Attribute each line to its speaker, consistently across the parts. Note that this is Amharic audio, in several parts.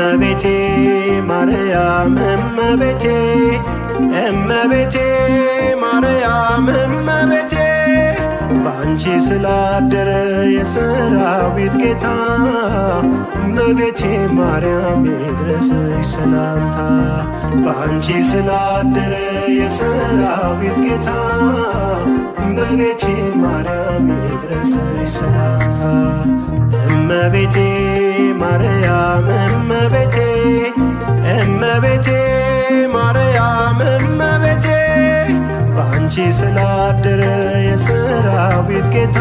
Speaker 1: እመቤቴ ማርያም እመቤቴ እመቤቴ ማርያም እመቤቴ ባንቺ ስላደረ የሰራዊት ጌታ እመቤቴ ማርያም ይድረስሽ ሰላምታ። ባንቺ ስላደረ የሰራዊት ጌታ እመቤቴ ማርያም ይድረስሽ ሰላምታ። እመቤቴ ማርያም እመቤቴ እመቤቴ ማርያም እመቤቴ ባንቺ ስላደረ የሰራዊት ጌታ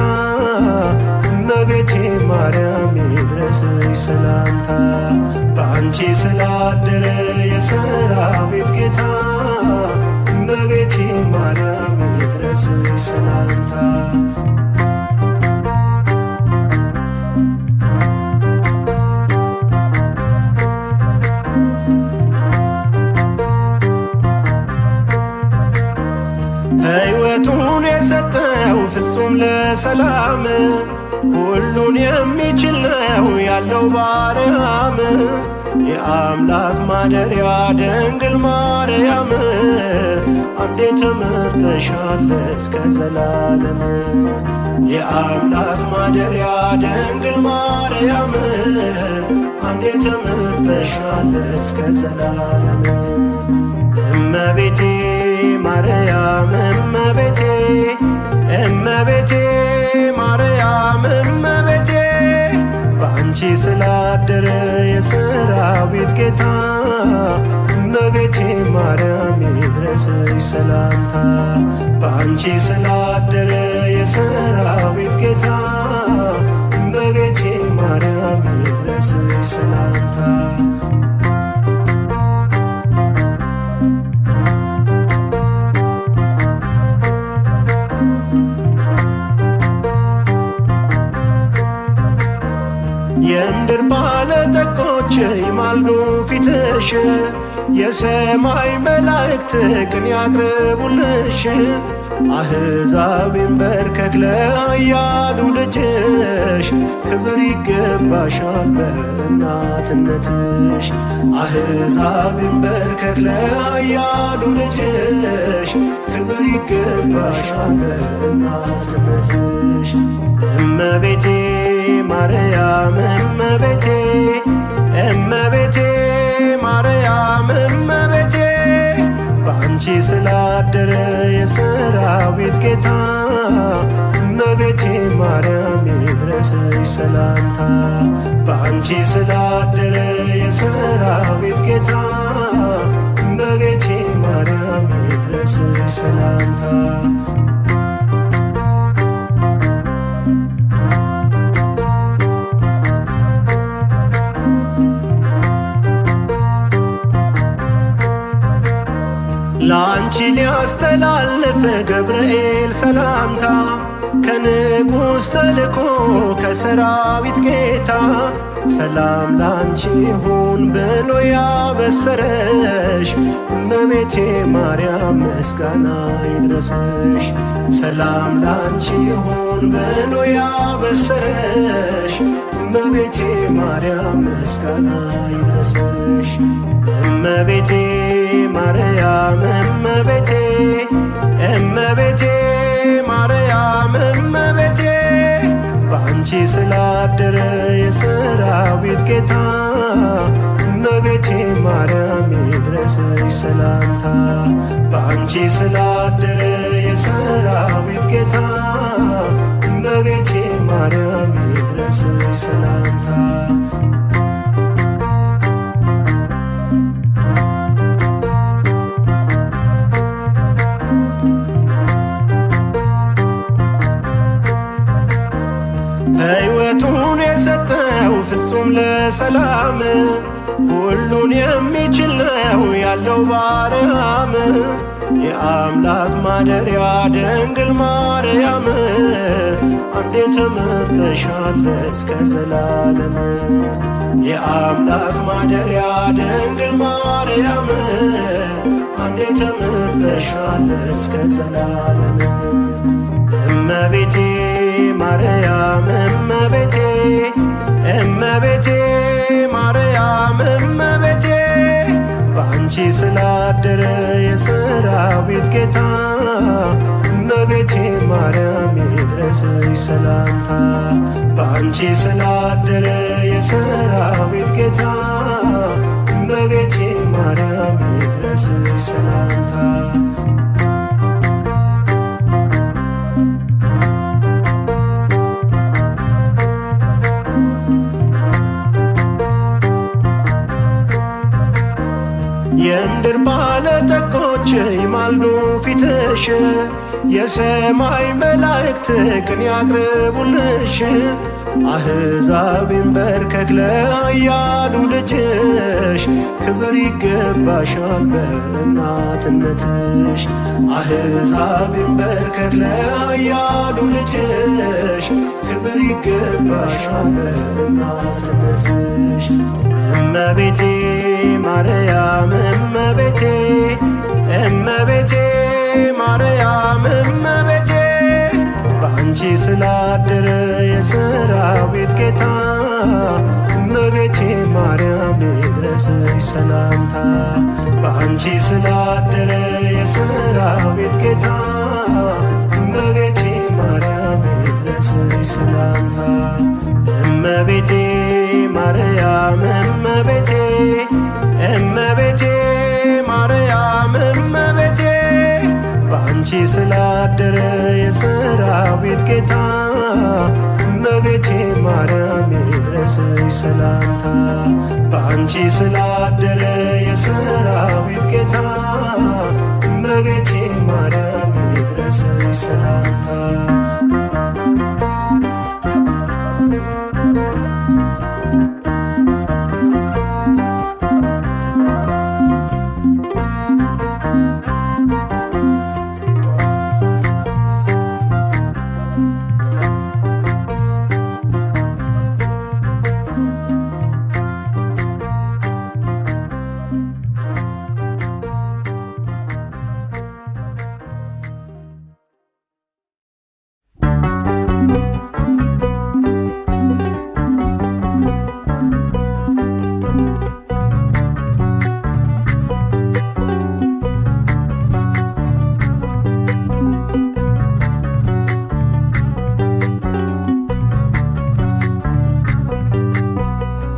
Speaker 1: እመቤቴ ማርያም ይድረስሽ ሰላምታ። ባንቺ ስላደረ የሰራዊት ጌታ እመቤቴ ማርያም ይድረስሽ ሰላምታ። ሕይወቱን የሰጠው ፍጹም ለሰላም ሁሉን የሚችል ነው ያለው ባርያም የአምላክ ማደሪያ ድንግል ማርያም አምዴ ተመርተሻል እስከ ዘላለም። የአምላክ ማደሪያ ድንግል ማርያም አምዴ ተመርተሻል እስከ ዘላለም። እመቤቴ ማርያም እመቤቴ እመቤቴ ማርያም እመቤቴ ባንቺ ስላደረ የሰራዊት ጌታ እመቤቴ ማርያም ይድረስሽ ሰላምታ። ባንቺ ስላደረ የሰራዊት ጌታ እመቤቴ ማርያም ይድረስሽ ሰላምታ። የምድር ባለጠጎች ይማልዱ ፊትሽ የሰማይ መላእክት ቅን ያቅርቡልሽ። አሕዛብ ይንበርከክ ለኃያሉ ልጅሽ ክብር ይገባሻል በእናትነትሽ። አሕዛብ ይንበርከክ ለኃያሉ ልጅሽ ክብር ይገባሻል በእናትነትሽ። እመቤቴ ማርያም እመቤቴ እመቤቴ ማርያም እመቤቴ ባንቺ ስላደረ የሰራዊት ጌታ እመቤቴ ማርያም ይድረስሽ ሰላምታ። ባንቺ ስላደረ የሰራዊት ጌታ እመቤቴ ማርያም ይድረስሽ ሰላምታ። ላንቺ ሊያስተላልፍ ገብርኤል ሰላምታ ከንጉሥ ተልኮ ከሰራዊት ጌታ ሰላም ላንቺ ይሁን ብሎ ያበሰረሽ እመቤቴ ማርያም ምስጋና ይድረስሽ። ሰላም ላንቺ ይሁን ብሎ ያበሰረሽ እመቤቴ ማርያም ምስጋና ይድረስሽ። እመቤቴ ማርያም እመቤቴ እመቤቴ ማርያም እመቤቴ ባንቺ ስላደረ የሰራዊት ጌታ እመቤቴ ማርያም ይድረስሽ ሰላምታ። ባንቺ ስላደረ የሰራዊት ጌታ እመቤቴ ማርያም ይድረስሽ ሰላምታ። ሕይወቱን የሰጠው ፍጹም ለሰላም ሁሉን የሚችል ነው ያለው ባርያም የአምላክ ማደሪያ ድንግል ማርያም አምዴ ተመርተሻል እስከ ዘላለም። የአምላክ ማደሪያ ድንግል ማርያም አምዴ ተመርተሻል እስከ ዘላለም። እመቤቴ ማርያም እመቤቴ እመቤቴ ማርያም ባንቺ ስላደረ የሰራዊት ጌታ እመቤቴ ማርያም ይድረስሽ ሰላምታ። ባንቺ ስላደረ የሰራዊት ጌታ እመቤቴ ማርያም ይድረስሽ ሰላምታ። የምድር ባለጠጎች ይማልዱ ፊትሽ፣ የሰማይ መላእክት ቅኔ ያቅርቡልሽ። አሕዛብ ይንበርከክ ለኃያሉ ልጅሽ፣ ክብር ይገባሻል በእናትነትሽ። አሕዛብ ይንበርከክ ለኃያሉ ልጅሽ፣ ክብር ይገባሻል በእናትነትሽ። እመቤቴ ማርያም እመቤቴ እመቤቴ ማርያም እመቤቴ ባንቺ ስላደረ የሰራዊት ጌታ እመቤቴ ማርያም ይድረስሽ ሰላምታ። ባንቺ ስላደረ የሰራዊት ጌታ እመቤቴ ማርያም ይድረስሽ ሰላምታ። እመቤቴ ማርያም እመቤቴ እመቤቴ ማርያም እመቤቴ ባንቺ ስላደረ የሰራዊት ጌታ እመቤቴ ማርያም ይድረስሽ ሰላምታ። ባንቺ ስላደረ የሰራዊት ጌታ እመቤቴ ማርያም ይድረስሽ ሰላምታ።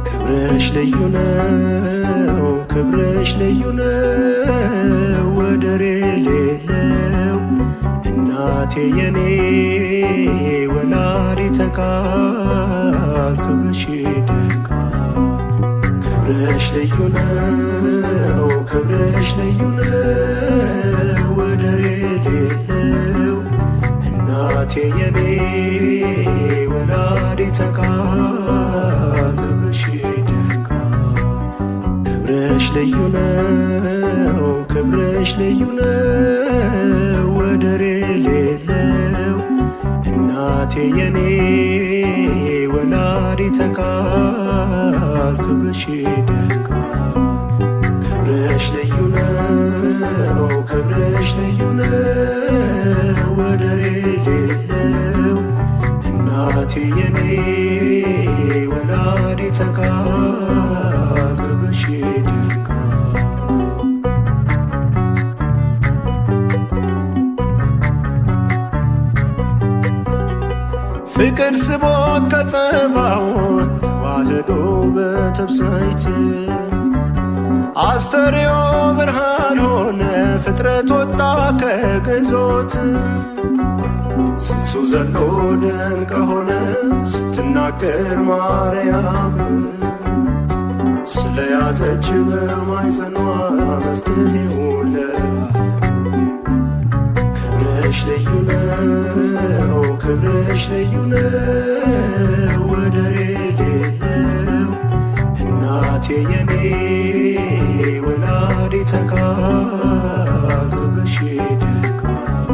Speaker 1: ክብርሽ ልዩ ነው፣ ክብርሽ ልዩ ነው፣ ወደር የሌለው እናቴ የኔ ወላዲተ ቃል ክብርሽ ይደንቃል። ክብርሽ ልዩ ነው፣ ክብርሽ ልዩ ነው፣ ወደር የሌለው እናቴ የኔ ወላዲተ ቃል ክብርሽ ይደንቃል። ክብርሽ ልዩ ነው፣ ክብርሽ ልዩ ነው፣ ወደር የሌለው እናቴ የኔ ወላዲተ ቃል ክብርሽ ይደንቃል። ክብርሽ ልዩ ነው፣ ክብርሽ ልዩ ነው፣ ወደር የሌለው እናቴ የኔ ወላዲተ ቃል ክብርሽ ይደንቃል። ፍቅር ስቦት ከጸባዖት ተዋህዶ በትብሳይት አስተርዮ ብርሃን ሆነ ፍጥረት ወጣ ከግዞት። ስንሱ ዘሎ ደንቀ ሆነ ስትናገር ማርያም ስለያዘች በማኅፀኗ መፍትሔውን ለዓለም። ክብርሽ ልዩ ነው፣ ክብርሽ ልዩ ነው፣ ወደር የሌለው እናቴ የኔ ወላዲተ ቃል ክብርሽ ይደንቃል።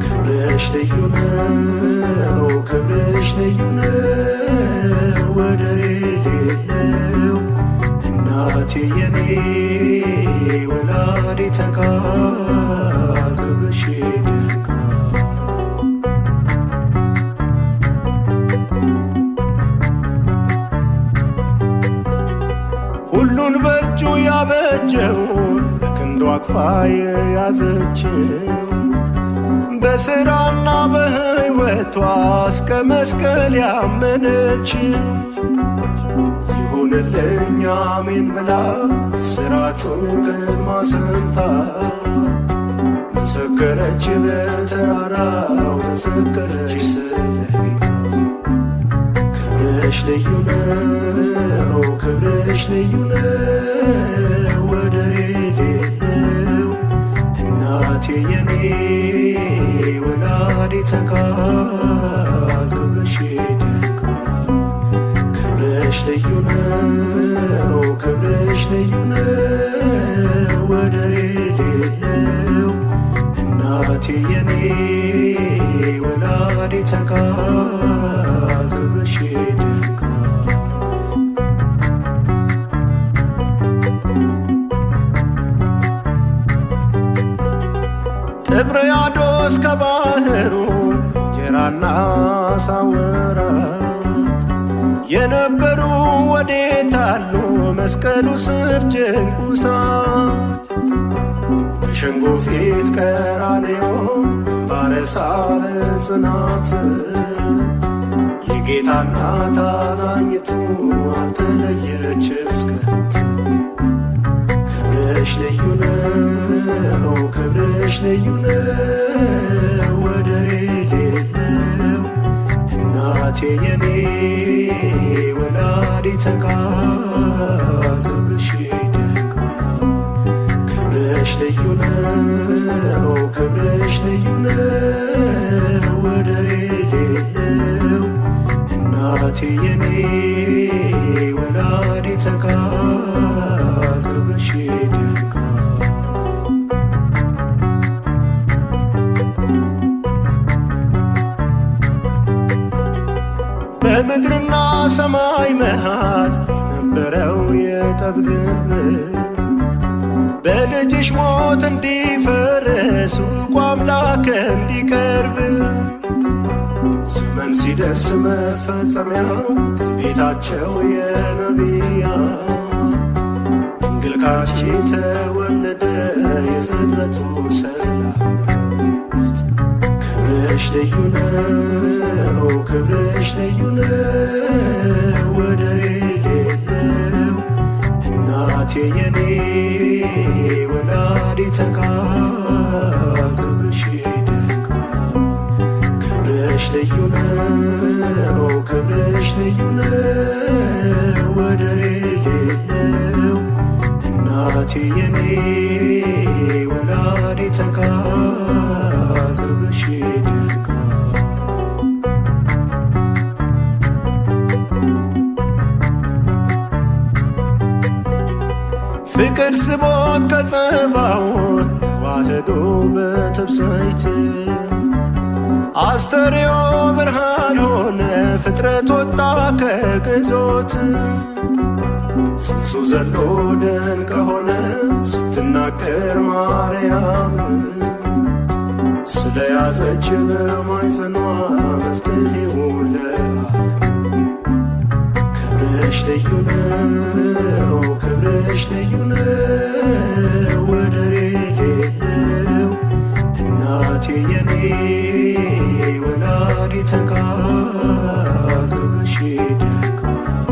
Speaker 1: ክብርሽ ልዩ ነው፣ ክብርሽ ልዩ ነው፣ ወደር የሌለው እናቴ የኔ ወላዲተ ቃል ክብርሽ ይደንቃል። ሁሉ ሁሉን በእጁ ያበጀውን በክንዱ አቅፋ የያዘችው በሥራና በሕይወቷ እስከ መስቀል ያመነችው ይሁንልኝ አሜን ብላ ሥራቹን ቀድማ ሰምታ መሰከረች በተራራው መሰከረች ስለ ጌታ። ክብርሽ ልዩ ነው፣ ክብርሽ ልዩ ነው፣ ወደር የሌለው እናቴ የኔ ወላዲተ ቃል ክብርሽ ይደንቃል። ክብርሽ ልዩ ነው፣ ክብርሽ ልዩ ነው፣ ወደር የሌለው እናቴ የኔ ወላዲተ ቃል ክብርሽ ይደንቃል። ጥብርያዶስ ከባሕሩ እንጀራና ዓሣ ወራት የነበሩ ወዴት አሉ መስቀሉ ስር ጭንቁ ሰዓት በሸንጎ ፊት ቀራንዮ ባረሳ በጽናት የጌታ እናት አዛኝቱ አልተለየች እስከ ሞት። ክብርሽ ልዩ ነው፣ ክብርሽ ልዩ ነው፣ ወደር የሌለው እናቴ የኔ ወላዲተ ቃል ክብርሽ ይደንቃል። ክብርሽ ልዩ ነው፣ ክብርሽ ልዩ ነው፣ ወደር የሌለው እናቴ የኔ ወላዲተ ቃል ክብርሽ ይደንቃል። በምድርና ሰማይ መሃል የነበረው የጠብ ግንብ በልጅሽ ሞት እንዲፈርስ ሩቁ አምላክ እንዲቀርብ ዘመን ሲደርስ መፈጸሚያው ትንቢታቸው የነቢያት ድንግል ካንቺ ተወለደ የፍጥረቱ ሰላም። ክብርሽ ልዩ ነው፣ ክብርሽ ልዩ ነው፣ ወደር የሌለው እናቴ የኔ ወላዲተ ቃል ክብርሽ ይደንቃል። ክብርሽ ልዩ ነው፣ ክብርሽ ልዩ ነው፣ ወደር የሌለው እናቴ የኔ ወላዲተ ቃል ክብርሽ ይደንቃል። ፍቅር ስቦት ከጸባዖት ተዋህዶ በትብስይት አስተርዮ ብርሃን ሆነ ፍጥረት ወጣ ከግዞት ጽንሱ ዘሎ ድንቅ ሆነ ስትናገር ማርያም ስለያዘች በማኅፀኗ መፍትሔውን ለዓለም። ክብርሽ ልዩ ነው፣ ክብርሽ ልዩ ነው፣ ወደር የሌለው እናቴ የኔ ወላዲተ ቃል ክብርሽ ይደንቃል።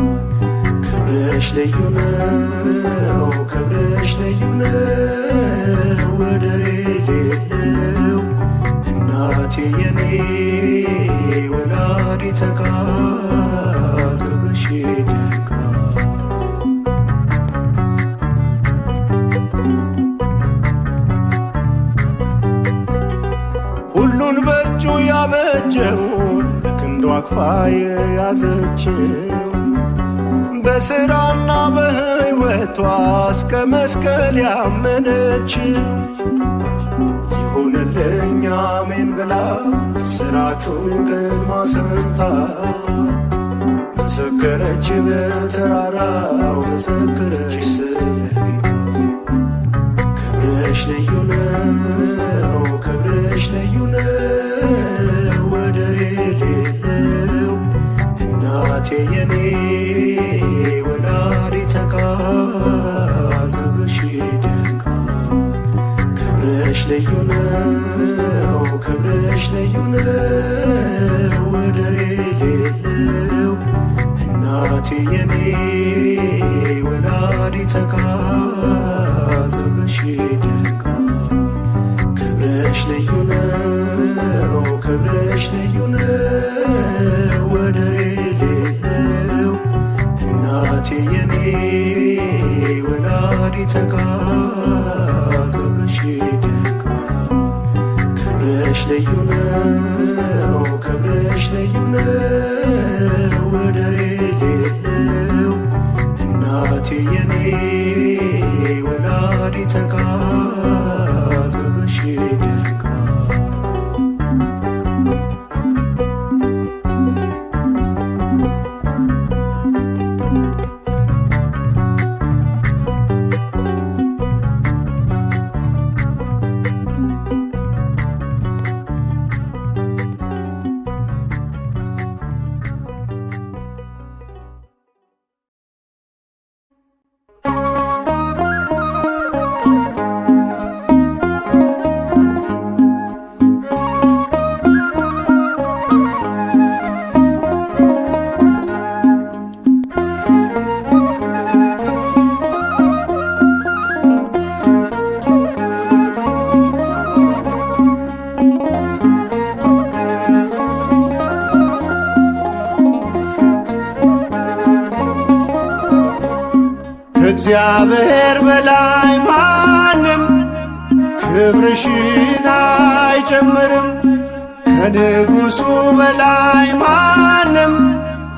Speaker 1: ክብርሽ ልዩ ነው፣ ክብርሽ ልዩ ነው፣ ወደር የሌለው እናቴ የኔ ወላዲተ ቃል ክብርሽ ይደንቃል። ሁሉን በእጁ ያበጀውን በክንዱ አቅፋ የያዘችው በሥራና በሕይወቷ እስከ መስቀል ያመነችው ይሁንልኝ አሜን ብላ ሥራቹን ቀድማ ሰምታ መሰከረች በተራራው መሰከረች ስለ ጌታ። ክብርሽ ልዩ ነው፣ ክብርሽ ልዩ ነው፣ ወደር የሌለው እናቴ የኔ ወላዲተ ቃል ልዩ ነው ክብርሽ ልዩ ነው ወደር የሌለው እናቴ የኔ ወላዲተ ቃል ክብርሽ ይደንቃል። ክብርሽ ልዩ ነው ክብርሽ ልዩ ነው ወደር የሌለው እናቴ የኔ ወላዲተ ቃል ክብርሽ ይደንቃል። ክብርሽ ልዩ ነው ክብርሽ ልዩ ነው ወደር የሌለው እናቴ የኔ ወላዲተ ቃል ክብርሽ ይደንቃል።
Speaker 2: ከእግዚአብሔር በላይ ማንም ክብርሽን አይጨምርም። ከንጉሡ በላይ ማንም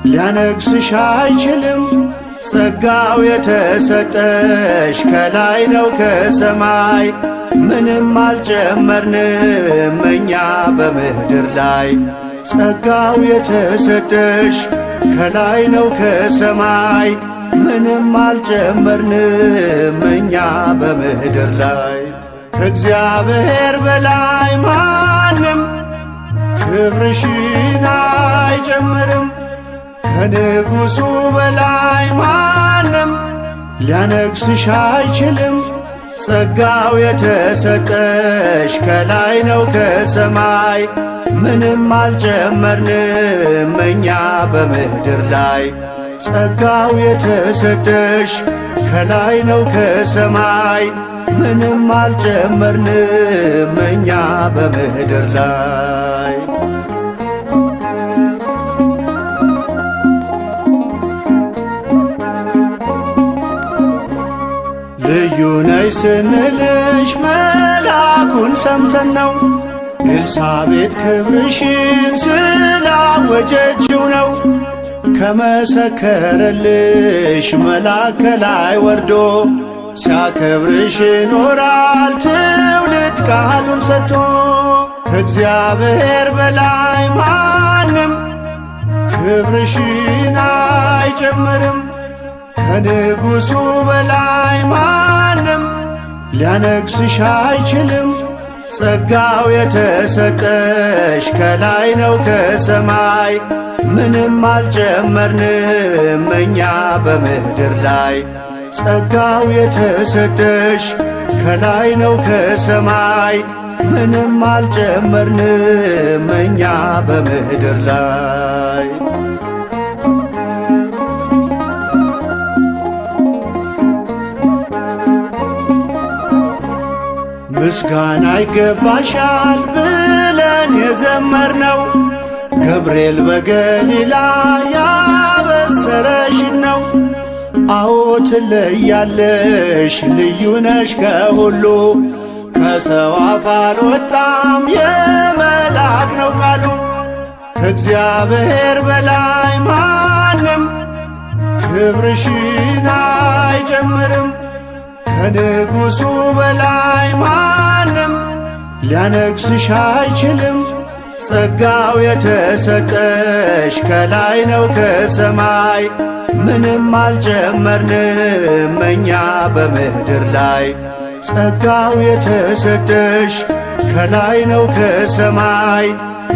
Speaker 2: ሊያነግሥሽ አይችልም። ጸጋው የተሰጠሽ ከላይ ነው ከሰማይ፣ ምንም አልጨመርንም እኛ በምድር ላይ። ጸጋው የተሰጠሽ ከላይ ነው ከሰማይ፣ ምንም አልጨመርንም እኛ በምድር ላይ። ከእግዚአብሔር በላይ ማንም ክብርሽን አይጨምርም። ከንጉሡ በላይ ማንም ሊያነግሥሽ አይችልም። ጸጋው የተሰጠሽ ከላይ ነው ከሰማይ፣ ምንም አልጨመርንም እኛ በምድር ላይ። ጸጋው የተሰጠሽ ከላይ ነው ከሰማይ፣ ምንም አልጨመርንም እኛ በምድር ላይ። ልዩ ነሽ ስንልሽ መልአኩን ሰምተን ነው፣ ኤልሳቤጥ ክብርሽን ስላወጀችው ነው። ከመሰከረልሽ መልአክ ከላይ ወርዶ ሲያከብርሽ ኖራል ትውልድ ቃሉን ሰጥቶ። ከእግዚአብሔር በላይ ማንም ክብርሽን አይጨምርም። ከንጉሡ በላይ ማንም ሊያነግሥሽ አይችልም። ጸጋው የተሰጠሽ ከላይ ነው ከሰማይ፣ ምንም አልጨመርንም እኛ በምድር ላይ። ጸጋው የተሰጠሽ ከላይ ነው ከሰማይ፣ ምንም አልጨመርንም እኛ በምድር ላይ። ምስጋና ይገባሻል ብለን የዘመርነው ገብርኤል በገሊላ ያበሰረሽን ነው። አዎ ትለያለሽ ልዩ ነሽ ከሁሉ፣ ከሰው አፍ አልወጣም የመልአክ ነው ቃሉ። ከእግዚአብሔር በላይ ማንም ክብርሽን አይጨምርም። ከንጉሡ በላይ ማንም ሊያነግሥሽ አይችልም። ጸጋው የተሰጠሽ ከላይ ነው ከሰማይ፣ ምንም አልጨመርንም እኛ በምድር ላይ። ጸጋው የተሰጠሽ ከላይ ነው ከሰማይ፣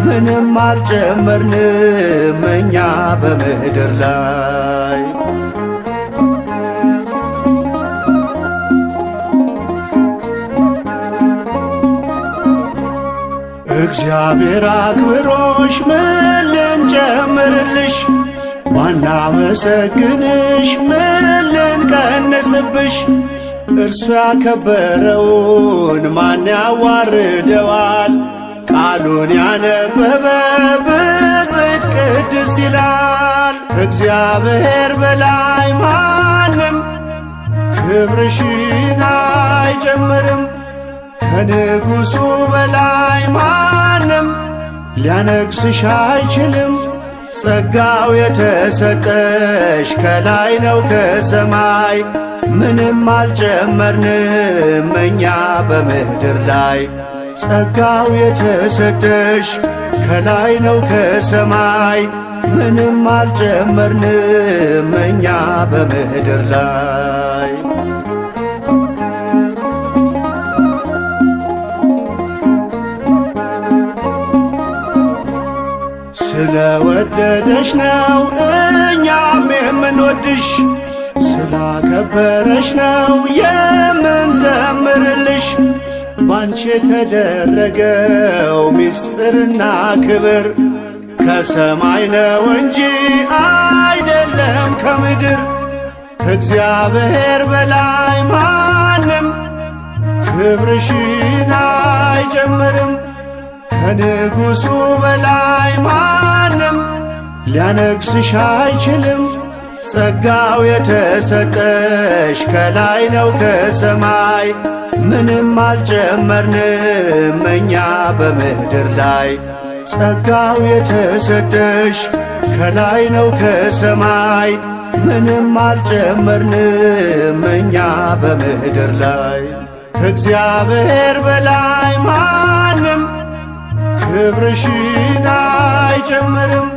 Speaker 2: ምንም አልጨመርንም እኛ በምድር ላይ። እግዚአብሔር አክብሮሽ ምን ልንጨምርልሽ? ማናመሰግንሽ ምን ልንቀንስብሽ? እርሱ ያከበረውን ማን ያዋርደዋል? ቃሉን ያነበበ ብፅዕት ቅድስት ይላል። ከእግዚአብሔር በላይ ማንም ክብርሽን አይጨምርም። ከንጉሡ በላይ ማንም ሊያነግሥሽ አይችልም። ጸጋው የተሰጠሽ ከላይ ነው ከሰማይ፣ ምንም አልጨመርንም እኛ በምድር ላይ። ጸጋው የተሰጠሽ ከላይ ነው ከሰማይ፣ ምንም አልጨመርንም እኛ በምድር ላይ። ስለወደደሽ ነው እኛም የምንወድሽ፣ ስላከበረሽ ነው የምንዘምርልሽ። ባንቺ የተደረገው ምስጢርና ክብር ከሰማይ ነው እንጂ አይደለም ከምድር። ከእግዚአብሔር በላይ ማንም ክብርሽን አይጨምርም። ከንጉሡ በላይ ማንም ሊያነግሥሽ አይችልም። ጸጋው የተሰጠሽ ከላይ ነው ከሰማይ፣ ምንም አልጨመርንም እኛ በምድር ላይ። ጸጋው የተሰጠሽ ከላይ ነው ከሰማይ፣ ምንም አልጨመርንም እኛ በምድር ላይ። ከእግዚአብሔር በላይ ማንም ክብርሽን አይጨምርም።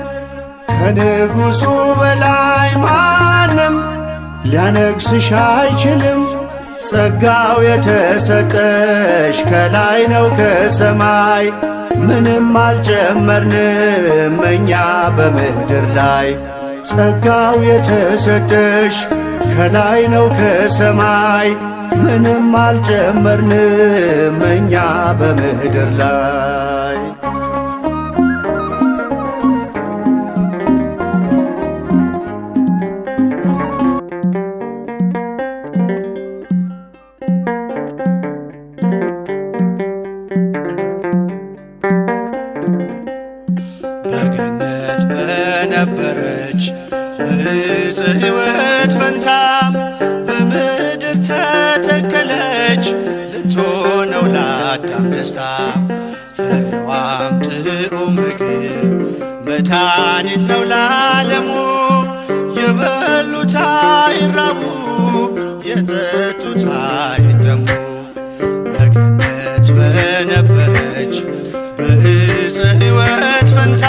Speaker 2: ከንጉሡ በላይ ማንም ሊያነግሥሽ አይችልም። ጸጋው የተሰጠሽ ከላይ ነው ከሰማይ፣ ምንም አልጨመርንም እኛ በምድር ላይ። ጸጋው የተሰጠሽ ከላይ ነው ከሰማይ፣ ምንም አልጨመርንም እኛ በምድር ላይ።
Speaker 1: በገነት በነበረች በዕፀ ሕይወት ፈንታ በምድር ተተከለች ልትሆነው ለአዳም ደስታ። ፍሬዋም ጥዑም ምግብ መድኃኒት ነው ለዓለሙ። የበሉት አይራቡ የጠጡት አይጠሙ። በገነት በነበረች በዕፀ ሕይወት ፈንታ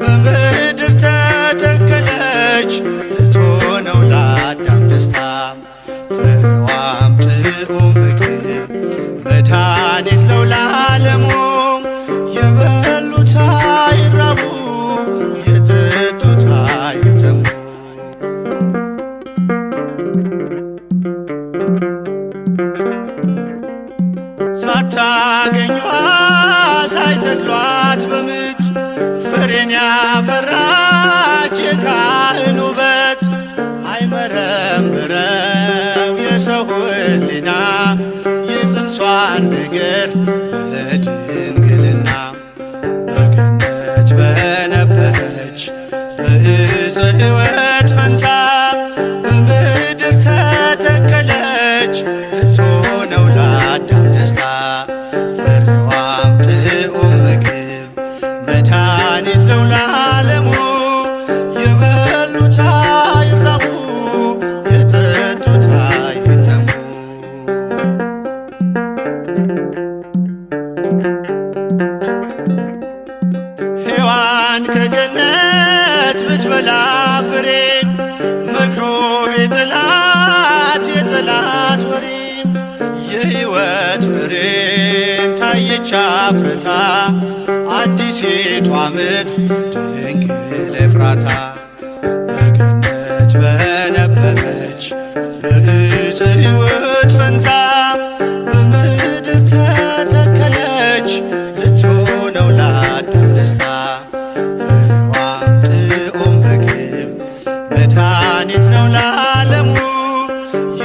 Speaker 1: በምድር ተተከለች ልትሆነው ለአዳም ደስታ። ፍሬዋም ጥዑም ምግብ መድኃኒት ነው ለዓለሙ። የበሉት አይራቡ የጠጡት አይጠሙ። ሳታገኟት ሳይተክሏት በምድር ፍሬን ያፈራች የካህን ውበት። አይመረምረው የሰው ሕሊና የጽንሷን ነገር በድንግልና። በገነት በነበረች በዕፀ ሕይወት ፈንታ በምድር ተተከለች ልትሆነው ለአዳም ደስታ። ፍሬዋም ጥዑም ምግብ መድኃኒት ነው ለዓለሙ። የበሉት አይራቡ የጠጡት አይጠሙ። ሔዋን ከገነት ብትበላ ፍሬ መክሮ ቢጥላት የጠላት ወሬ። የሕይወት ፍሬን ታየች አፍርታ አዲሲቷ ምድር ድንግል ኤፍራታ። በገነት በነበረች በዕፀ ሕይወት ፈንታ በምድር ተተከለች ልትሆን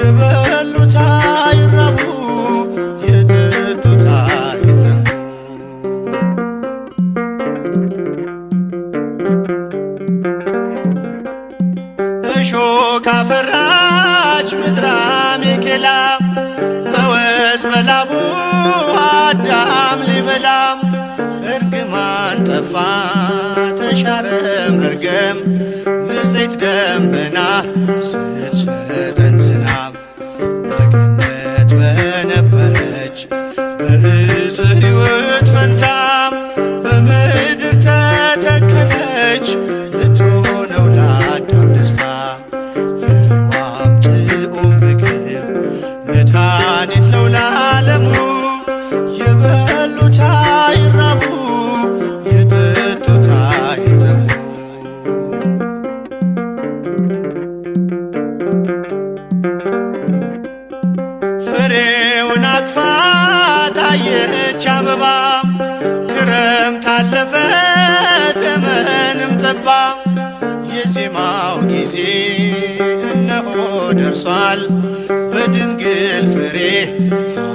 Speaker 1: የበሉት አይራቡ የጠጡት አይጠሙ። እሾህ አፈራች ምድረ አሜከላ በወዝ በላቡ አዳም ሊበላ። እርግማን ጠፋ ተሻረ መርገም ንጽሕት ደመና ስትሰጠን ዝናብ። በገነት በነበረች በዕፀ ሕይወት ፈንታ በምድር ተተከለች ልትሆነው ለአዳም ደስታ። ፍሬዋም ጥዑም ምግብ መድኃኒት ነው ለዓለሙ። የበሉት አይራቡ የጠጡት አይጠሙ። ፍሬውን አቅፋ ታየች አበባ ክረምት አለፈ ዘመንም ጠባ። የዜማው ጊዜ እነሆ ደርሷል በድንግል ፍሬ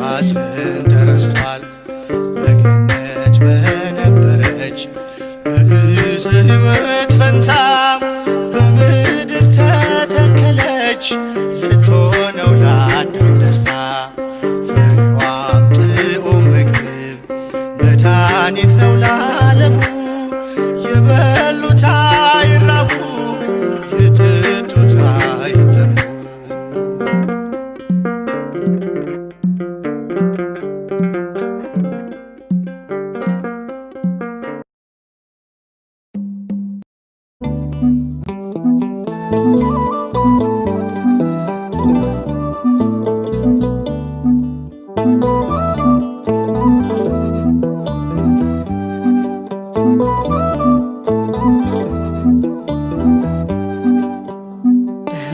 Speaker 1: ሐዘን ተረስቷል። በገነት በነበረች በዕፀ ሕይወት ፈንታ በምድር ተተከለች ልትሆነው ለአዳም ደስታ። ፍሬዋም ጥዑም ምግብ መድኃኒት ነው ለዓለሙ። የበሉት አይራቡ የጠጡት አይጠሙ።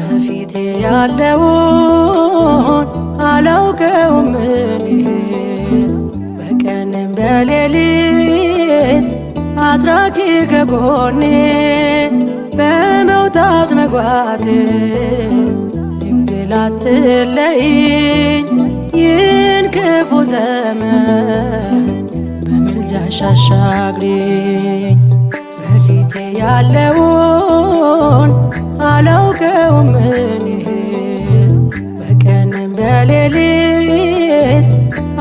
Speaker 3: በፊቴ ያለውን አላውቀውም እኔ በቀንም በሌሊት አድራጊ ከጎኔ በመውጣት መግባቴ ድንግል አትለይኝ ይህን ክፉ ዘመን በምልጃሽ አሻግሪኝ። በፊቴ ያለውን አላውቀውም እኔ በቀንም በሌሊት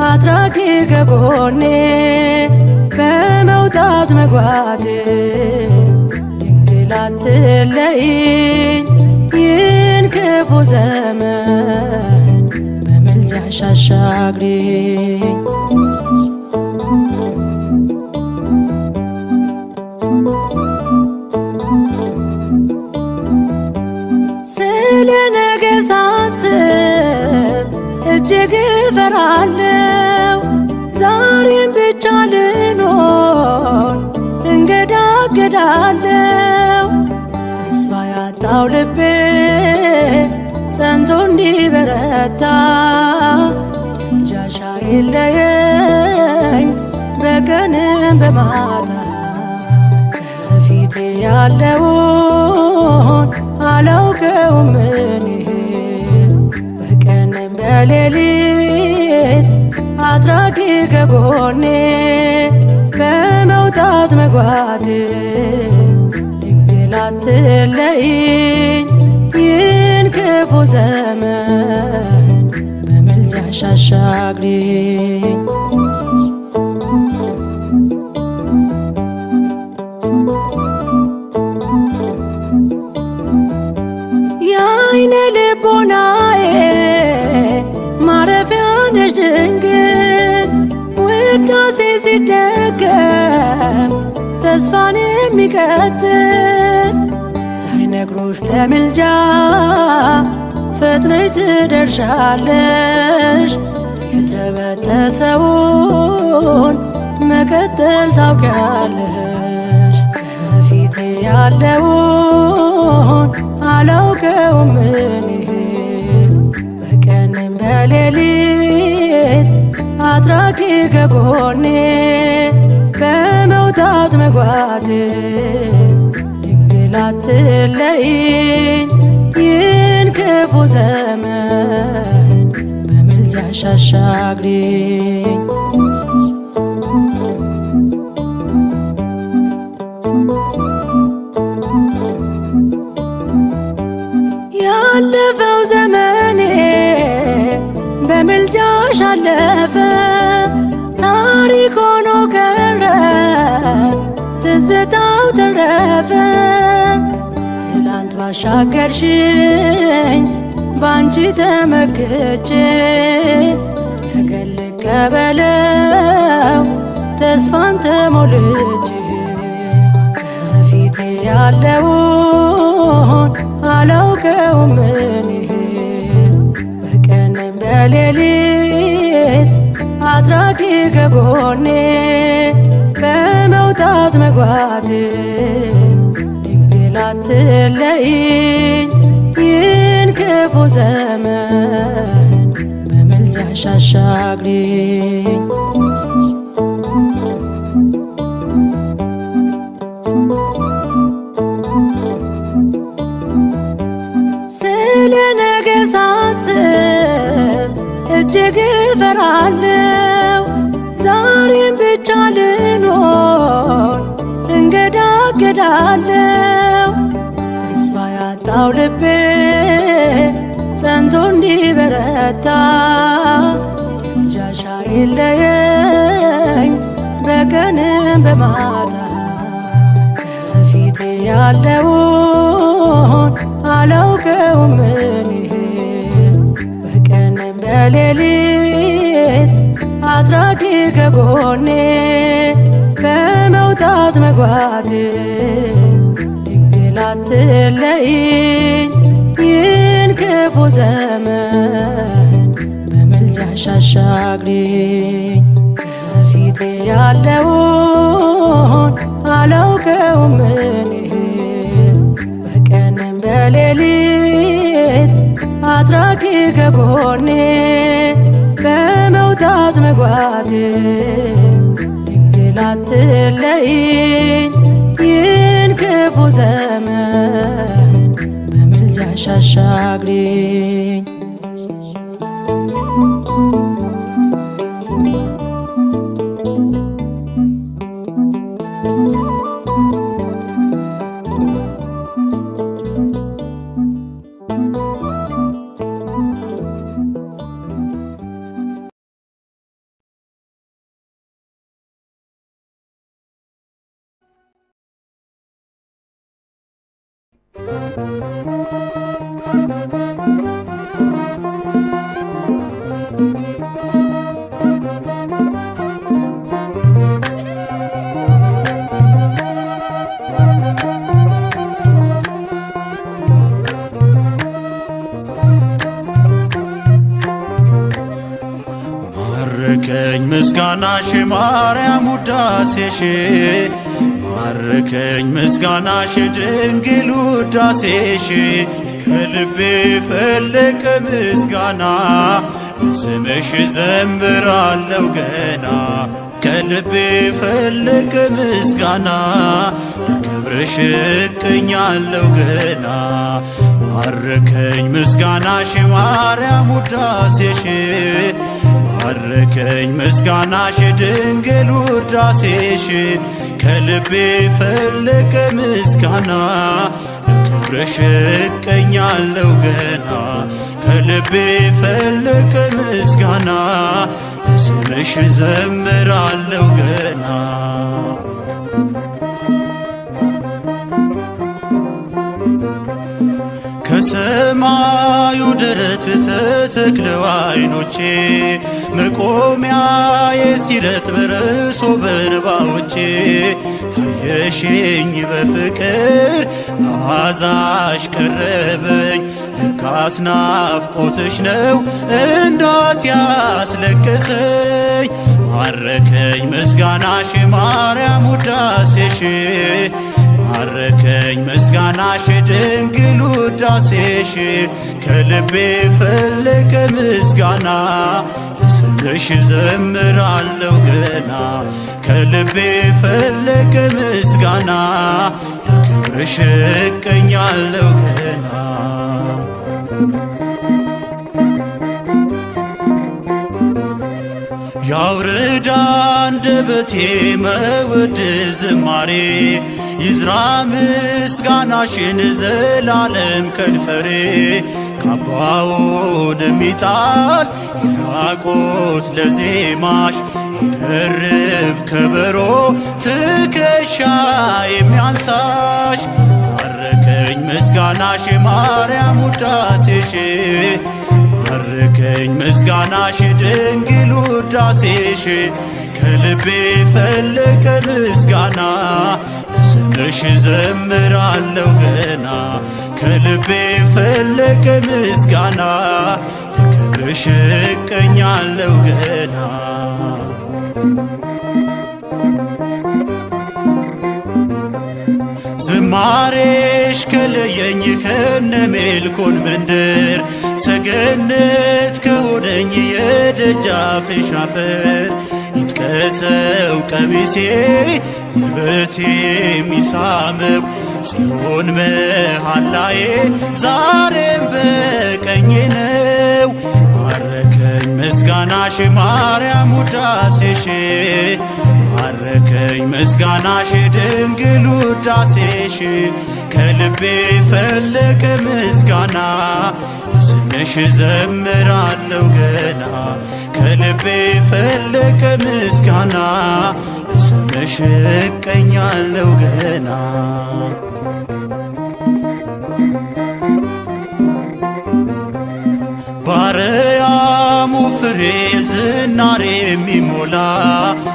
Speaker 3: አድራጊ ከጎኔ በመውጣት መግባቴ ድንግል አትለይኝ ይህን ክፉ ዘመን በምልጃሽ አሻግሪኝ። ስለ ነገ ሳስብ እጅግ እፈራለሁ። ዛሬም ብቻ ልኖር እንገዳገዳለሁ። ተስፋ ያጣው ልቤ ጸንቶ እንዲበረታ ምልጃሽ አይለየኝ በቀንም በማታ። በፊቴ ያለውን አላውቀውም እኔ በቀንም በሌሊት አድራጊ ከጎኔ በመውጣት መግባቴ ድንግል አትለይኝ ይህን ክፉ ዘመን በምልጃሽ አሻግሪኝ። የዓይነ ልቦናዬ ማረፊያ ነሽ ድንግል ውዳሴ ሲደገም ተስፋን የሚቀጥል ሳይነግሩሽ ለምልጃ ፈጥነሽ ትደርሻለሽ። የተበጠሰውን መቀጠል ታውቂያለሽ። በፊቴ ያለውን አላውቀውም እኔ በቀንም በሌሊት አድራጊ ከጎኔ በመውጣት ክፉ ዘመን በምልጃሽ አሻግሪኝ። ያለፈው ዘመኔ በምልጃሽ አለፈ፣ ታሪክ ሆኖ ቀረ ትዝታው ተረፈ። ትላንት ባሻገርሽኝ ባንቺ ተመክቼ ነገን ልቀበለው ተስፋን ተሞልቼ ከፊቴ ያለውን አላውቀውም እኔ በቀንም በሌሊት አድራጊ ከጎኔ በመውጣት መግባት ድንግል አትለይኝ ይህን ክፉ ዘመን በምልጃሽ አሻግሪኝ። ስለ ነገ ሳስብ እጅግ እፈራለሁ፣ ዛሬም ብቻ ልኖር እንገዳገዳለሁ። ተስፋ ያጣው ልቤ ጸንቶ እንዲበረታ ምልጃሽ አይለየኝ በቀንም በማታ ከፊቴ ያለውን አላውቀውም እኔ በቀንም በሌሊት አድራጊ ከጎኔ በመውጣት መግባት ድንግል አትለይኝ ይህን ክፉ ዘመን በምልጃሽ አሻግሪኝ። ከፊቴ ያለውን አላውቀውም እኔ በቀንም በሌሊት አድራጊ ከጎኔ በመውጣት መግባት ድንግል አትለይኝ ይህን ክፉ ዘመን በምልጃሽ አሻግሪኝ።
Speaker 1: ማረከኝ ምስጋናሽ ማርያም ውዳሴሽ፣ ማረከኝ ምስጋናሽ ድንግል ውዳሴሽ። ከልቤ ፈለቀ ምስጋና ለስምሽ ዘምራለሁ ገና። ከልቤ ፈለቀ ምስጋና ለክብርሽ እቀኛለሁ ገና። ማረከኝ ምስጋናሽ ማርያም ውዳሴሽ፣ ማረከኝ ምስጋናሽ ድንግል ውዳሴሽ። ከልቤ ፈለቀ ምስጋና ለክብርሽ እቀኛለሁ ገና። ከልቤ ፈለቀ ምስጋና ለስምሽ ዘምራለሁ ገና። ከሰማዩ ደረት ተተክለው ዓይኖቼ መቆሚያ የሲረት በረሶ በእንባዎቼ ታየሽኝ በፍቅር መዓዛሽ ቀረበኝ። ልካስ ናፍቆትሽ ነው እንዳት ያስለቀሰኝ። ማረከኝ ምስጋናሽ ማርያም ውዳሴሽ፣ ማረከኝ ምስጋናሽ ድንግል ውዳሴሽ። ከልቤ ፈለቀ ምስጋና ለስምሽ ዘምራለሁ ገና። ከልቤ ፈለቀ ምስጋና ለክብርሽ እቀኛለሁ ገና። ያውርድ አንደበቴ መውደድ ዝማሬ ይዝራ ምስጋናሽን ዘላለም ከንፈሬ ካባውን የሚጣል ይራቆት ለዜማሽ ይደርብ ከበሮ ትከሻ የሚያንሳሽ ማረከኝ ምስጋናሽ ማርያም ውዳሴሽ ማረከኝ ምስጋናሽ ድንግል ውዳሴሽ ከልቤ ፈለቀ ምስጋና ስምሽ ዘምራለሁ ገና ከልቤ ፈለቀ ምስጋና ክብርሽ እቀኛለሁ ገና ዝማሬሽ ከለየኝ ከነሜልኮን መንደር ሰገነት ከሆነኝ የደጃፍሽ አፈር ይጥቀሰው ቀሚሴ ጉልበቴ የሚሳመው ጽዮን መሃላዬ ዛሬም በቀኜ ነው ማረከኝ ምስጋናሽ ማርያም ውዳሴሽ ማረከኝ ምስጋናሽ ድንግል ውዳሴሽ ከልቤ ፈለቀ ምስጋና ስምሽ ዘምራለሁ ገና ከልቤ ፈለቀ ምስጋና ስምሽ እቀኛለሁ ገና ባርያሙ ፍሬ ዝናሬ የሚሞላ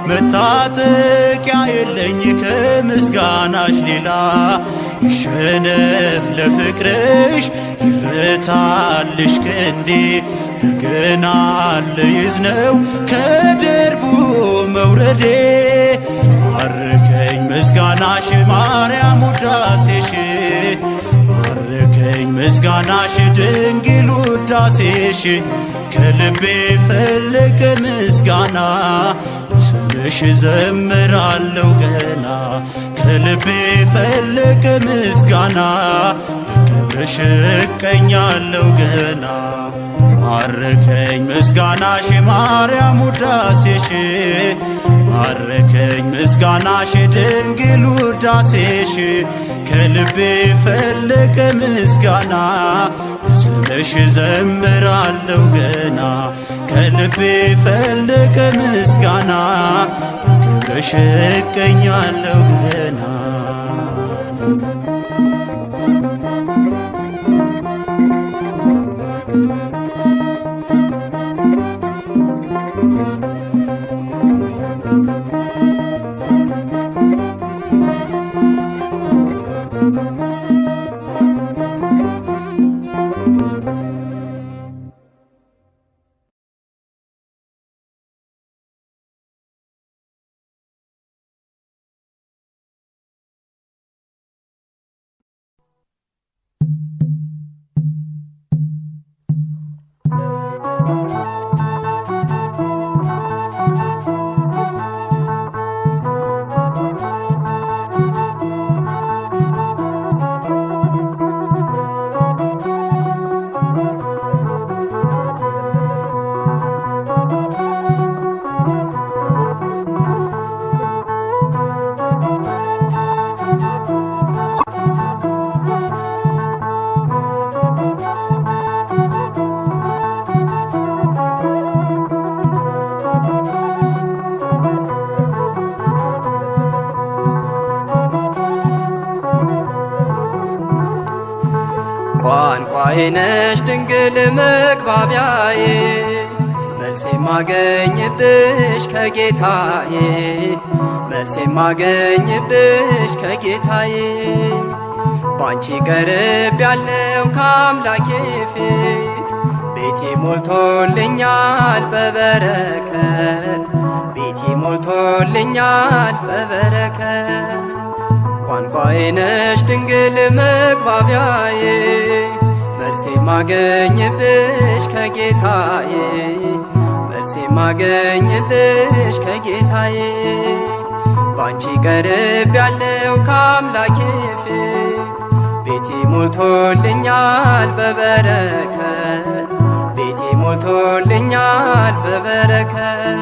Speaker 1: መታጠቂያ የለኝ ከምስጋናሽ ሌላ ይሸነፍ ለፍቅርሽ ይረታልሽ ክንዴ በገና ልይዝ ነው ከደርቡ መውረዴ ማረከኝ ምስጋናሽ ማርያም ውዳሴሽ ማረከኝ ምስጋናሽ ድንግል ውዳሴሽ ከልቤ ፈለቀ ምስጋና ስምሽ ዘምራለሁ ገና ከልቤ ፈለቀ ምስጋና ክብርሽ እቀኛለሁ ገና ማረከኝ ምስጋናሽ ማርያም ውዳሴሽ ማረከኝ ምስጋናሽ ድንግል ውዳሴሽ ከልቤ ፈለቀ ምስጋና ስምሽ ዘምራለሁ ገና ከልቤ ፈለቀ ምስጋና ክብርሽ እቀኛለሁ ገና
Speaker 4: ቋንቋዬ ነሽ ድንግል መግባቢያዬ መልሴ ማገኝብሽ ከጌታዬ መልሴ ማገኝብሽ ከጌታዬ ባንቺ ቀርብ ያለው ከአምላኬ ፊት ቤቴ ሞልቶልኛል በበረከት ቤቴ ሞልቶልኛል በበረከት ቋንቋዬ ነሽ ድንግል መግባቢያዬ መልሴ ማገኝብሽ ከጌታዬ መልሴ ማገኝብሽ ከጌታዬ ባንቺ ቀርብ ያለው ከአምላኬ ፊት ቤቴ ሞልቶልኛል በበረከት ቤቴ ሞልቶልኛል በበረከት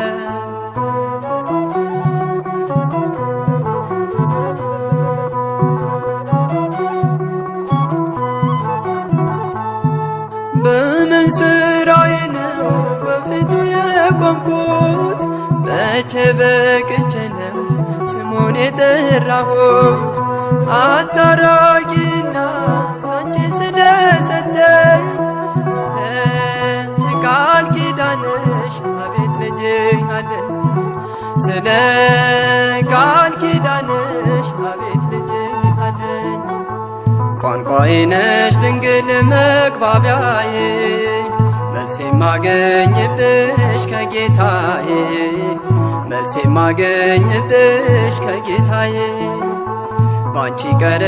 Speaker 4: መቼ በቅቼ ነው ስሙን የጠራሁት አስታራቂና አንቺ ስለሰጠኝ ስለ ቃል ኪዳንሽ አቤት ልጅ አለኝ ስለ ቃል ኪዳንሽ አቤት ልጅ አለኝ ቋንቋዬ ነሽ ድንግል መግባቢያዬ መልሴ ማገኝብሽ ከጌታዬ መልሴ ማገኝብሽ ከጌታዬ ባንቺ ቀርብ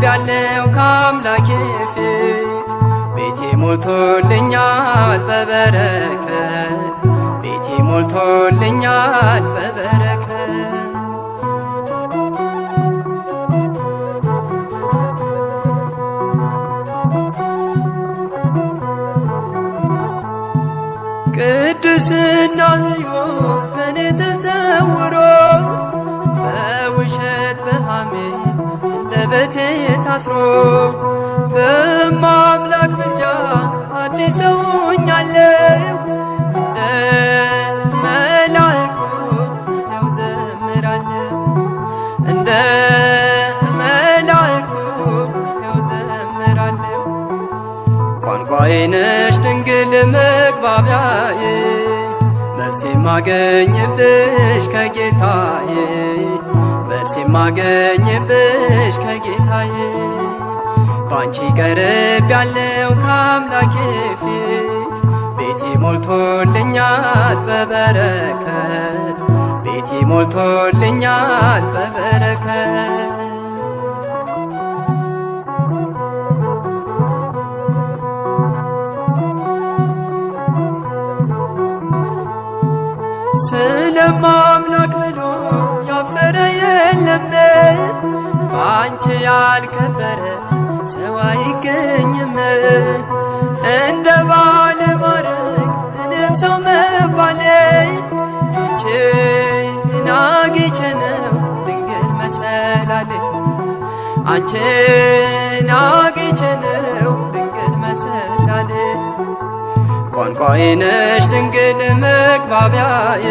Speaker 4: ያለው ከአምላኬ ፊት ቤቴ ሞልቶልኛል በበረከት ቤቴ ሞልቶልኛል በበረከት ቅድስና ሕይወት ከኔ ተሰውሮ በውሸት በሐሜት አንደበቴ ታስሮ በማምላክ ምልጃ አዲስ ሰው ሆኛለሁ እንደ መላእክቱ ያው ዘምራለሁ እንደ መላእክቱ ያው ዘምራለሁ ቋንቋዬ ነሽ ድንግል መግባቢያዬ መልሴ ማገኝብሽ ከጌታዬ መልሴ ማገኝብሽ ከጌታዬ ባንቺ ቀርብ ያለው ከአምላኬ ፊት ቤቴ ሞልቶልኛል በበረከት ቤቴ ሞልቶልኛል በበረከት ስለማምላክ ብሎ ያፈረ የለም በአንቺ ያልከበረ ሰው አይገኝም እንደ ባለ ማረግ እኔም ሰው መባሌ አንቺን አግኝቼ ነው ድንግል መሰላሌ አንቺን አግኝቼ ነው ድንግል መሰላሌ ቋንቋዬ ነሽ ድንግል መግባቢያዬ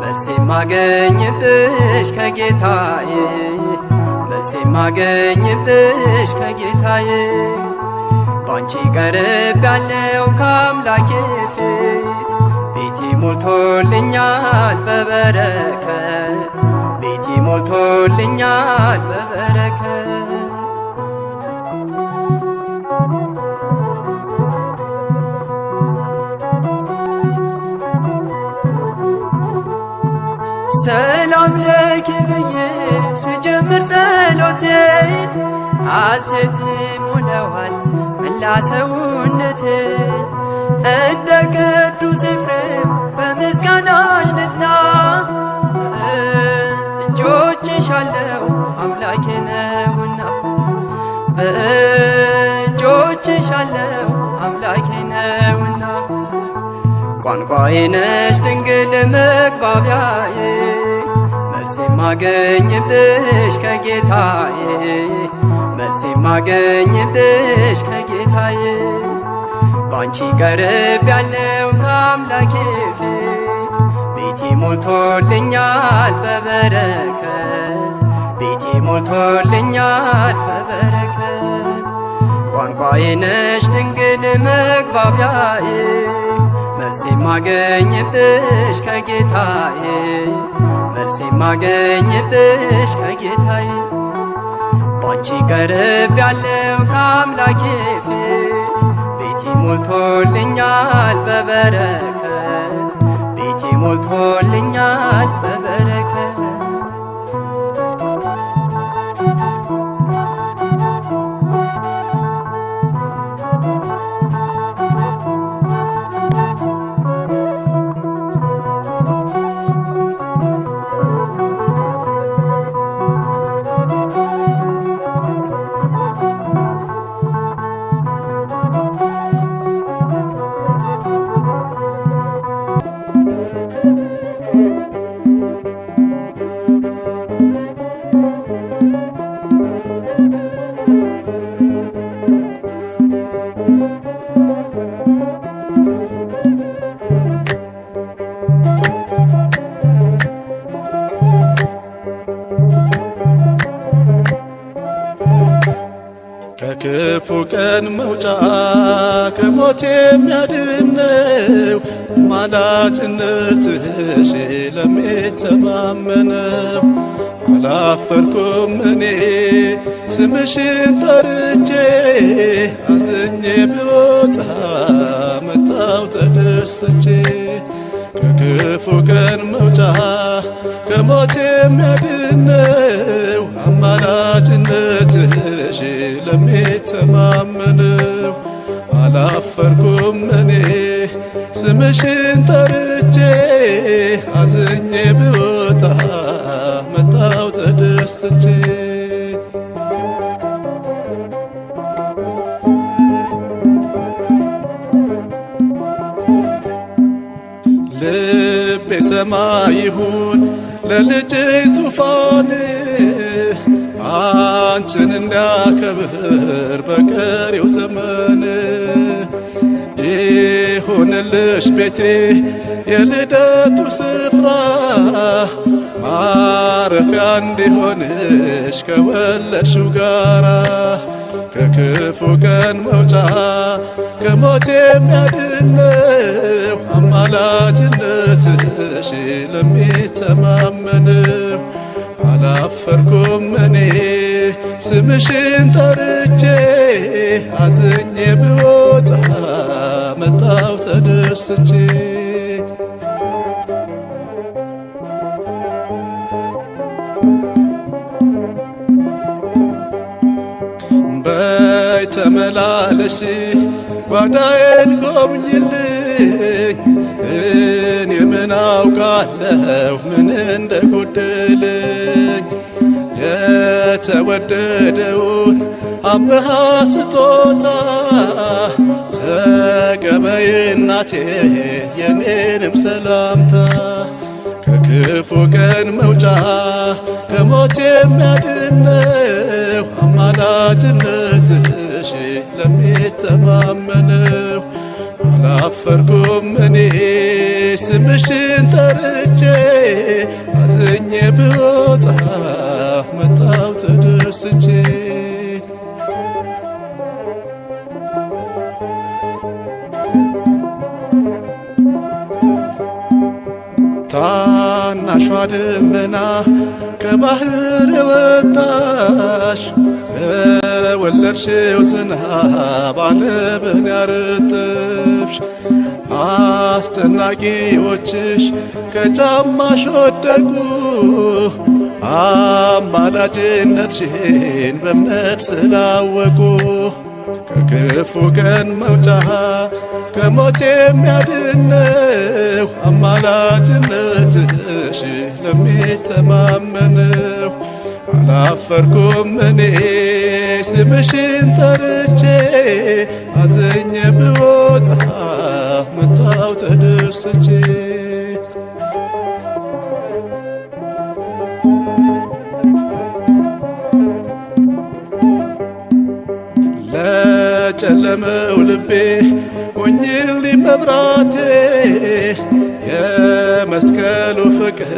Speaker 4: መልሴ ማገኝብሽ ከጌታዬ መልሴ ማገኝብሽ ከጌታዬ ባንቺ ቀርብ ያለው ከአምላኬ ፊት ቤቴ ሞልቶልኛል በበረከት ቤቴ ሞልቶልኛል በበረከት ሰላም ለኪ ብዬ ስጀምር ጸሎቴን ሐሴት ሞላዋል መላ ሰውነቴን እንደ ቅዱስ ኤፍሬም በምስጋናሽ ልጽና በእጆችሽ አለው አምላኬ ነውና በእጆችሽ አለው አምላኬ ነውና ቋንቋዬ ነሽ ድንግል መግባቢያዬ መልሴ ማገኝብሽ ከጌታዬ መልሴ ማገኝብሽ ከጌታዬ ባንቺ ቀርብ ያለው ከአምላኬ ፊት ቤቴ ሞልቶልኛል በበረከት ቤቴ ሞልቶልኛል በበረከት ቋንቋዬ ነሽ ድንግል መግባቢያዬ መልሴ ማገኝብሽ ከጌታዬ መልሴ ማገኝብሽ ከጌታዬ ባንቺ ቀርብ ያለው ከአምላኬ ፊት ቤቴ ሞልቶልኛል በበረከት ቤቴ ሞልቶልኛል በበረከት
Speaker 5: ከሞት የሚያድነው አማላጅነትሽ ለሚተማመነው አላፈርኩም እኔ ስምሽን ጠርቼ አዝኜ ብወጣ መጣው ተደስቼ ከክፉ ቀን መውጫ ከሞት የሚያድነው አማላጅነትሽ ለሚተማመነው አላፈርኩም እኔ ስምሽን ጠርቼ አዝኜ ብወጣ መጣው ተደስቼ ልቤ ሰማይ ይሁን ለልጅሽ ዙፋን አንቺን እንዲያከብር በቀሪው ዘመን ይሁንልሽ ቤቴ የልደቱ ስፍራ ማረፊያ እንዲሆንሽ ከወለድሽው ጋራ ከክፉ ቀን መውጫ ከሞት የሚያድነው አማላጅነትሽ ለሚተማመነው አላፈርኩም እኔ ስምሽን ጠርቼ አዝኜ ብወጣ መጣው ተደስቼ በይ ተመላለሺ ጓዳዬን ጎብኝልኝ እኔ ምን አውቃለሁ ምን እንደጎደለኝ የተወደደውን አምሃ ስጦታ ተቀበይ እናቴ የኔንም ሰላምታ ከክፉ ቀን መውጫ ከሞት የሚያድነው አማላጅነትሽ ለሚተማመነው አላፈርኩም እኔ ስምሽን ጠርቼ አዝኜ ብወጣ መጣው ተደስቼ ታናሿ ደመና ከባህር የወጣሽ በወለድሽው ዝናብ ዓለምን ያረጠብሽ አስጨናቂዎችሽ ከጫማሽ ወደቁ አማላጅነትሽን በእምነት ስላወቁ ከክፉ ቀን መውጫ ከሞት የሚያድነው አማላጅነትሽ ለሚተማመነው አላፈርኩም እኔ ስምሽን ጠርቼ አዝኜ ብወጣ መጣው ተደስቼ ለጨለመው ልቤ ሆኝልኝ መብራቴ የመስቀሉ ፍቅር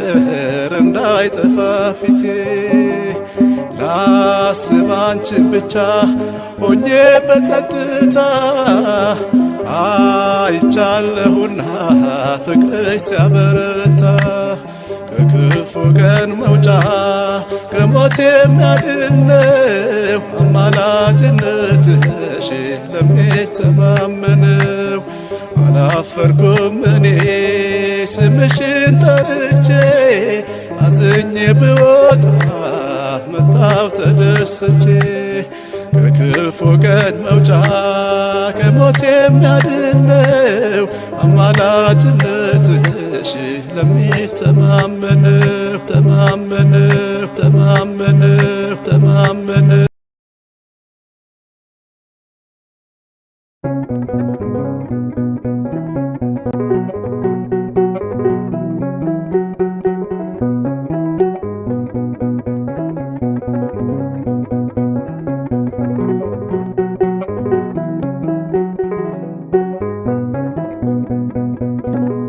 Speaker 5: እንዳይጠፋ ፊቴ ላስብ አንቺን ብቻ ሆኜ በጸጥታ አይቻለሁና ፍቅርሽ ሲያበረታ ከክፉ ቀን መውጫ ከሞት የሚያድነው አማላጅነትሽ ለሚተማመነው አላፈርኩም እኔ ስምሽን ጠርቼ አዝኜ ብወጣ መጣው ተደስቼ ከክፉ ቀን መውጫ ከሞት የሚያድነው አማላጅነትሽ ለሚተማመነው ተማመነው ተማመነው ተማመነው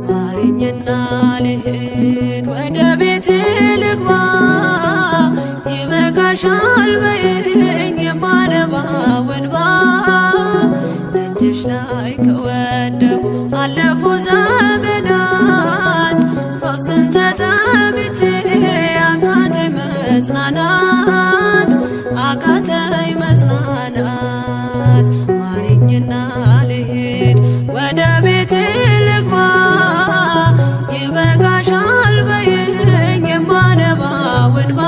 Speaker 3: ማሪኝና ልሂድ ወደ ቤት ልግባ ይበቃሻል በይኝ የማነባው እንባ ደጅሽ ላይ ከወደኩ አለፉ ዘመናት ፈውስን ተጠምቼ አቃተኝ መጽናናት አቃተኝ መጽናናት ማረኝና ልሂድ ወደ ቤቴ ልግባ ይበቃሻል በይኝ የማነባው እንባ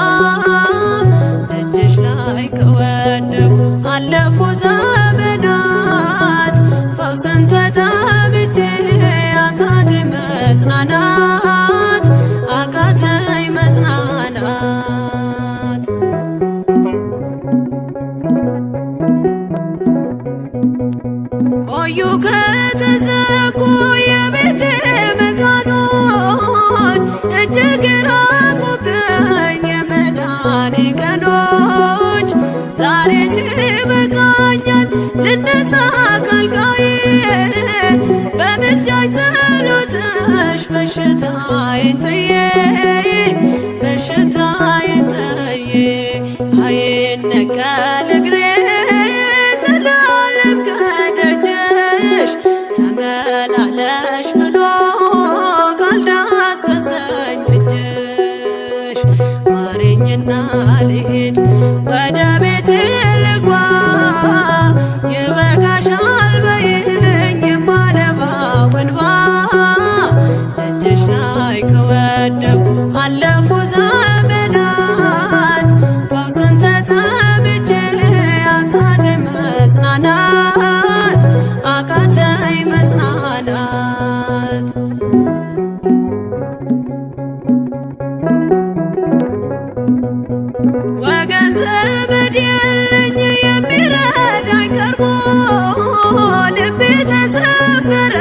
Speaker 3: ደጅሽ ላይ ከወደኩ አለፉ ዘመናት ፈውስን ተጠምቼ አቃተኝ መጽናናት አቃተኝ መጽናናት ቆዩ ከተዘጉ የቤቴ መጋኖች እጅግ ራቁብኝ የመዳኔ ቀኖች ዛሬ ሲበቃኛል ልነሳ ካልጋዬ በምልጃሽ ጸሎትሽ በሽታዬን ጥዬ በሽታዬን ጥዬ አይነቀል እግሬ ዘላለም ከደጅሽ ተመላለሽ ብሎ ካልዳሰሰኝ እጅሽ ማረኝና ልሂድ ወደ ቤቴ ልግባ ይበቃሻል በይኝ የማነባው እንባ ደጅሽ ላይ ከወደኩ አለፉ ዘመናት ፈውስን ተጠምቼ አቃተኝ መጽናናት አቃተኝ መጽናናት ወገን ዘመድ የለኝ የሚረዳኝ ቀርቦ ልቤ ተሰበረ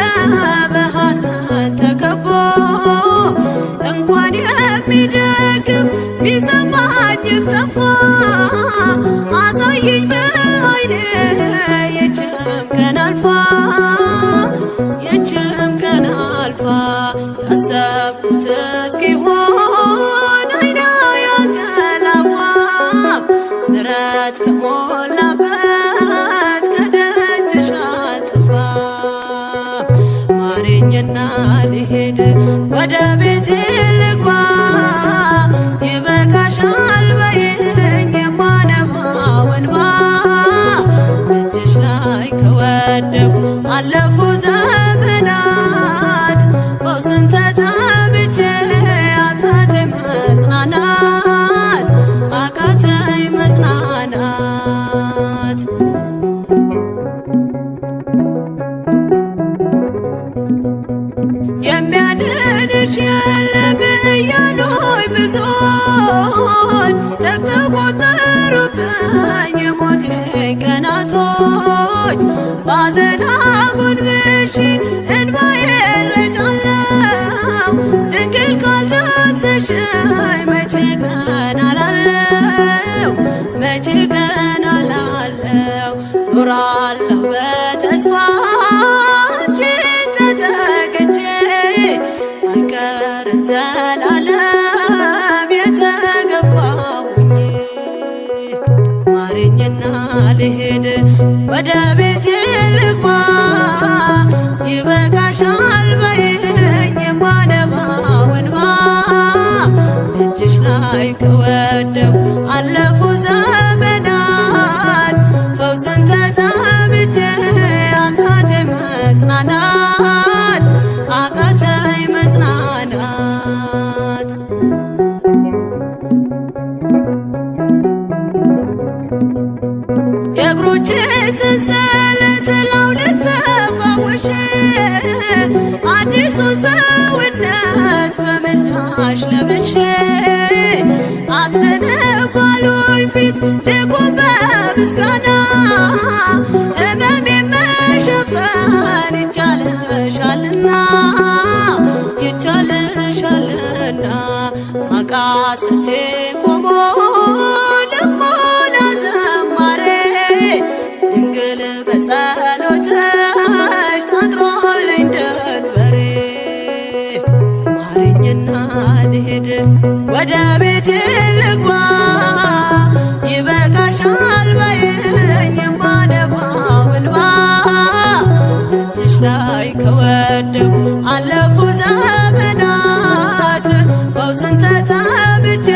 Speaker 3: በሐዘን ተከቦ እንኳን የሚደግፍ ቢሰማኝም ጠፋ አሳየኝ በዓይኔ ይህችም ቀን አልፋ ይህችም ቀን አልፋ ያሰብኩት እስኪሆን አይና ያንቀላፋ ምሕረት ከሞላበት ከደጅሽ አልጠፋም ማረኝና ልሂድ ወደ ቤቴ ልግባ ይበቃሻል በይኝ የማነባው እንባ ደጅሽ ላይ ከወደኩ አለፉ ዘመናት ፈውስን ተጠምቼ አቃተኝ መጽናናት አቃተኝ መጽናናት የሚያድንሽ የለም እያሉኝ ብዙዎች ተግተው ቆጠሩብኝ የሞቴ ቀናቶች ባዘን አጎንብሼ እንባዬን ረጫለሁ ድንግል ካልዳሰሽኝ መቼ ቀን አላለው መቼ ቀን አላለው ኖራለሁ በተስፋ አንቺን ተጠግቼ አልቀርም ዘላለም የተገፋሁኝ ማረኝና ልሂድ ወደ ቤቴ ልግባ ይበቃሻል በይኝ የማነባው እንባ ደጅሽ ላይ ከወደኩ አለፉ ዘመናት ፈውስን ተጠምቼ አቃተኝ መጽናናት አቃተኝ መጽናናት የእግሮቼ ሰንሰለት ላውልቅ ተፈውሼ አዲሱን ሰውነት በምልጃሽ ለብሼ አትደንቅ ባሉኝ ፊት ልቁም በምስጋና ሕመሜን መሸፈን ይቻልሻልና ይቻልሻልና አቃሰቴ ቆሞ ልሞላ ዘማሬ ድንግል በጸሎትሽ ታጥሮልኝ ደንበሬ ማረኝና ልሂድ ወደ ቤቴ ልግባ ይበቃሻል በይኝ የማነባው እንባ ተጠብቼ